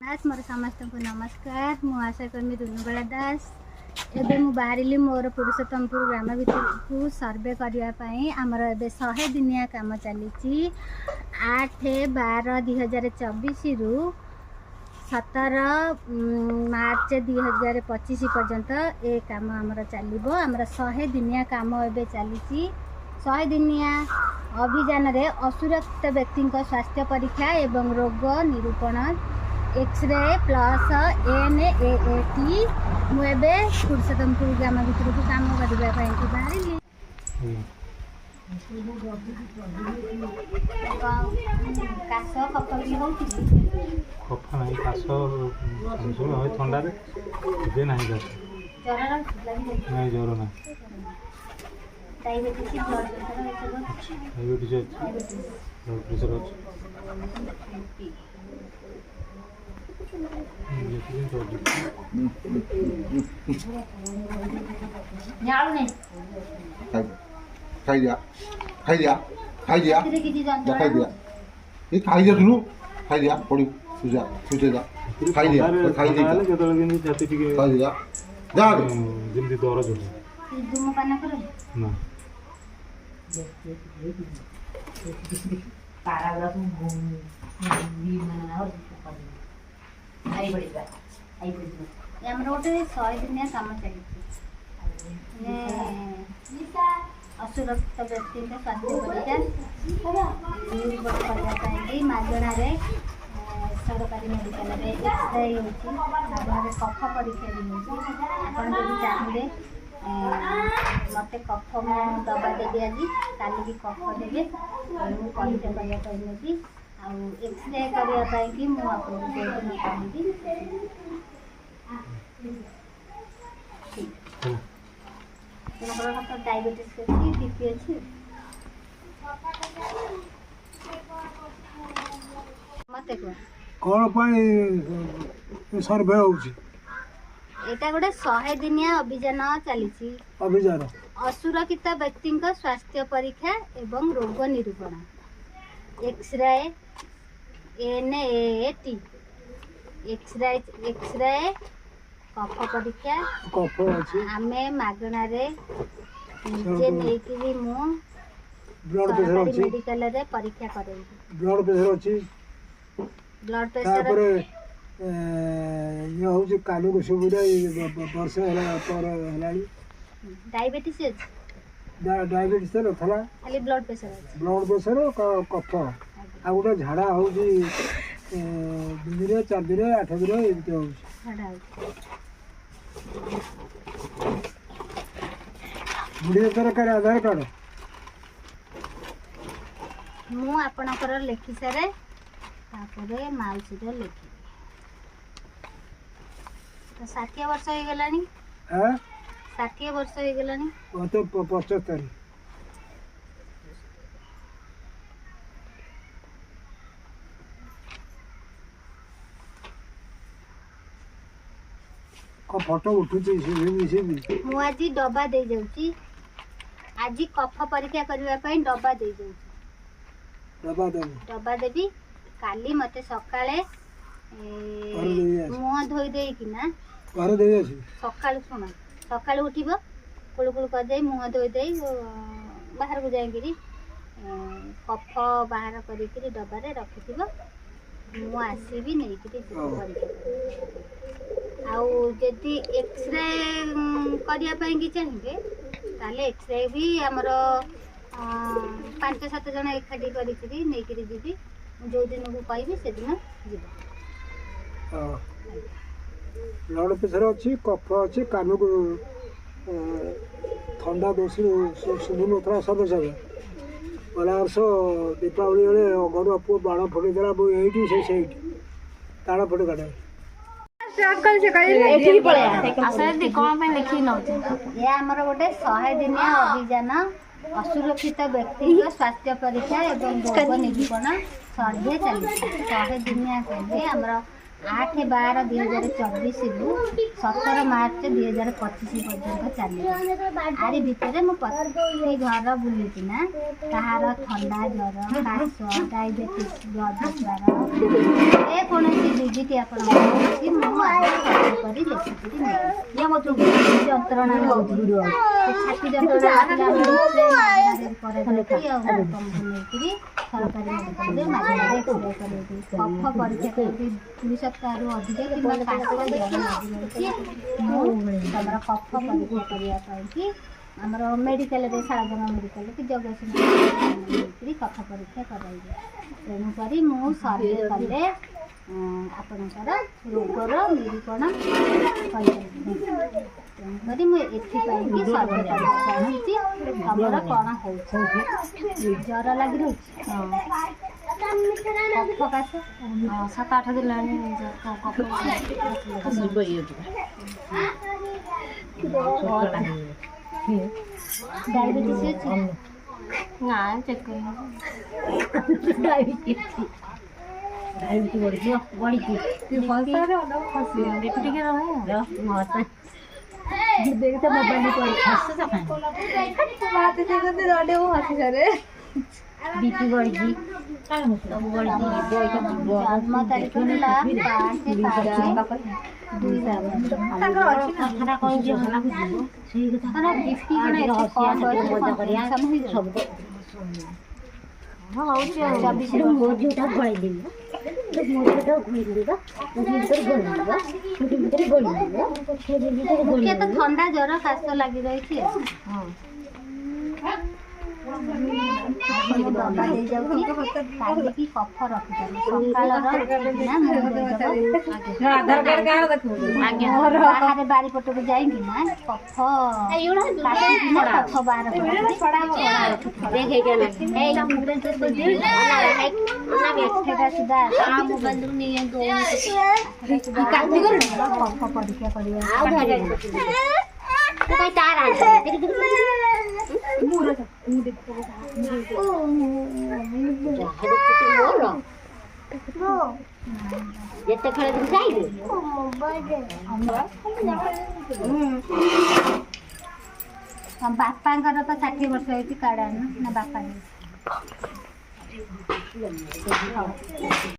दास मोर समस्त को नमस्कार। मु आशा कर्मी दुनुबेला दास एबे मु बाहरिली मोर पुरुषोत्तमपुर ग्राम भितर सर्वे करने आमर ए 100 दिनिया काम चली 8/12/2024 रु 17 मार्च 2025 पर्यंत ए काम आमर चलो। आमर 100 दिनिया काम एबे चली 100 दिनिया अभियान रे असुरक्षित व्यक्ति स्वास्थ्य परीक्षा एवं रोग निरूपण एक्सरे प्लस NAAT मुझे पुरुषोत्तमपुर ग्राम भितर को काम करने बाहर काश कफ भी हो कफ नहीं काश थंडा जे नहीं ज्वर ना डायबिटीज ब्लड प्रेशर खाई दिया खाई दिया खाई दिया खाई दिया ये खाई दिया सुनो खाई दिया पड़ी सुजा सुजा खाई दिया खाई दिया खाई दिया जा जिंदी दरज हो धूमपान करो ना पाराग्राफ ଆମର ଗୋଟେ 100 ଦିନିଆ କାମ ଚାଲିଛି असुरक्षित व्यक्ति स्वास्थ्य परीक्षा କରିବା ପାଇଁ ମାଗଣାରେ सरकारी मेडिकल एक्सरे होती कफ परीक्षा भी होती आप चाहिए मत कफ दबा देवी आज काली कफ देवे परीक्षा करने एक्सरे करने मुझे डायबिटीज अच्छी बीपी अच्छी मत कौन सर्वे एटा गोटे 100 दिनिया अभियान चली अभियान असुरक्षित व्यक्ति स्वास्थ्य परीक्षा एवं रोग निरूपण एक्सरे NAAT एक्सरे कफ परीक्षा कफ अछि आमे मागणा रे निजे नेकी मु ब्लड प्रेशर अछि मेडिकल रे परीक्षा करे ब्लड प्रेशर अछि ब्लड प्रेशर तापर ये हो कालू को सुविधा वर्ष होला पर हलाली डायबिटीज डायबिटीज तो थला खाली ब्लड प्रेशर कफ आ गोटे झाड़ा हो 2 दिन 4 दिन 8 दिन एमती हो झाड़ा बुढ़ी सरकार आधार कार्ड मु आपणकर लिखि सारे तापरे माउसी रे लिखि तो 60 वर्ष हो गलानी हां 60 वर्ष हो गलानी ओ तो 75 को फोटो उठुची से मु आज डब्बा दे जाउची आज कफ परीक्षा करबा पई डब्बा दे जाउची डब्बा देबी काली मते सकाळे मुह धोई दे कि ना घर दे आसी सकाळ सुना सकाळ उठिबो कुळु कुळु कर जाई मुह धोई दे बाहर को जाई गिरी कफ बाहर करी कि डब्बा रे रखिथिबो मु आसीबी नै कि परीक्षा आउ जदि एक्सरे करिया पई कि चाहिए ताले एक्सरे भी हमर 5-7 जन एकाठी करी नै कि जीबी जो दिन को कहबी से दिन जीबो ब्लड प्रेशर अच्छी कफ अच्छी कान को ठंडा दोष शुभु ना सब सब गला वर्ष दीपावली बेले घर पु बाण फुटे देला बो एठी से ताड़ फुटे काटे स्टार्ट कर से कहीं एठी पळे आसे कोन पे लिखि न ये हमर गोटे 100 दिनिया अभियान असुरक्षित व्यक्ति स्वास्थ्य परीक्षा एवं रोग निरूपण सर्वे चली 100 दिनिया के हमर 8/12/2024 ରୁ 17 ମାର୍ଚ୍ଚ 2025 ପର୍ଯ୍ୟନ୍ତ ଚାଲିବ। ଆରି ଭିତରେ ମୁଁ ପ୍ରତି ଘର ବୁଲିକିନା କାହାର ଥଣ୍ଡା ଜ୍ୱର କାଶ ଡାଇବେଟିସ୍ ବ୍ଲଡ୍ ପ୍ରେସର ଯେକୌଣସି ଡିଜିଟ୍ ଆପଣଙ୍କର ଅଛି ମୁଁ ଆଗ ସର୍ଭେ କରି ଦେଖିକିରି ନେବି। ମୋ ଯନ୍ତ୍ରଣା ହେଉଛି ସେ ଛାତି ଯନ୍ତ୍ରଣା ଆସିଲା କରାଯାଉଛି ଆଉ ଲୋକଙ୍କୁ ନେଇକିରି ସରକାରୀ ମେଡ଼ିକାଲରେ ମାଗଣାରେ ଏକ୍ସରେ କରାଇବି। କଫ ପରୀକ୍ଷା କରିବି 2 ସପ୍ତାହରୁ ଅଧିକ କିମ୍ବା କାଶ ଜ୍ୱର ଲାଗିଯାଉଛି ମୁଁ ତମର କଫ ପରୀକ୍ଷା କରିବା ପାଇଁକି ଆମର ମେଡ଼ିକାଲରେ ଶାଳଗ୍ରାମ ମେଡ଼ିକାଲ କି ଜଗତସିଂହପୁର ନେଇକିରି କଫ ପରୀକ୍ଷା କରାଇବି। ତେଣୁକରି ମୁଁ ସର୍ଭେ କଲେ ଆପଣଙ୍କର ରୋଗର ନିରୂପଣ କରିପାରିବି। ତେଣୁକରି ମୁଁ ଏଥିପାଇଁକି ସର୍ଭେ କରିବାକୁ ଚାହୁଁଛି ତମର କ'ଣ ହେଉଛି। ଜ୍ୱର ଲାଗି ରହୁଛି କଫ କାଶ 7-8 ଦିନ ହେଲାଣି କଫ ଡାଇବେଟିସ୍ ଅଛି ନା ଚେକ୍ କରିବି ଡାଇବେଟିସ୍ ବଢ଼ିଛି ଟିକେ ରହେ ଦେଖ ତ ମୋବାଇଲ ବିପି ବଢ଼ିଛି ସବୁ ବଢ଼ିଛି। ଜନ୍ମ ତାରିଖ ହେଲା 5/5/2024 ମୋ ଝିଅଟା ଖୋଳେଇଦେବି ତ ଥଣ୍ଡା ଜ୍ୱର କାଶ ଲାଗି ରହିଛି। ଦବା ଦେଇଯାଉଛି କାଲିକି କଫ ରଖିଦେବି ସକାଳର ବାହାରେ ବାରିପଟକୁ ଯାଇକି ନା କଫ କଫ ବାହାର ସୁଧା କଫ ପରୀକ୍ଷା କରିବା ଯେତେ ଖେଳ ବାପାଙ୍କର ତ 60 ବର୍ଷ ହେଇଛି କାର୍ଡ ନା ବାପା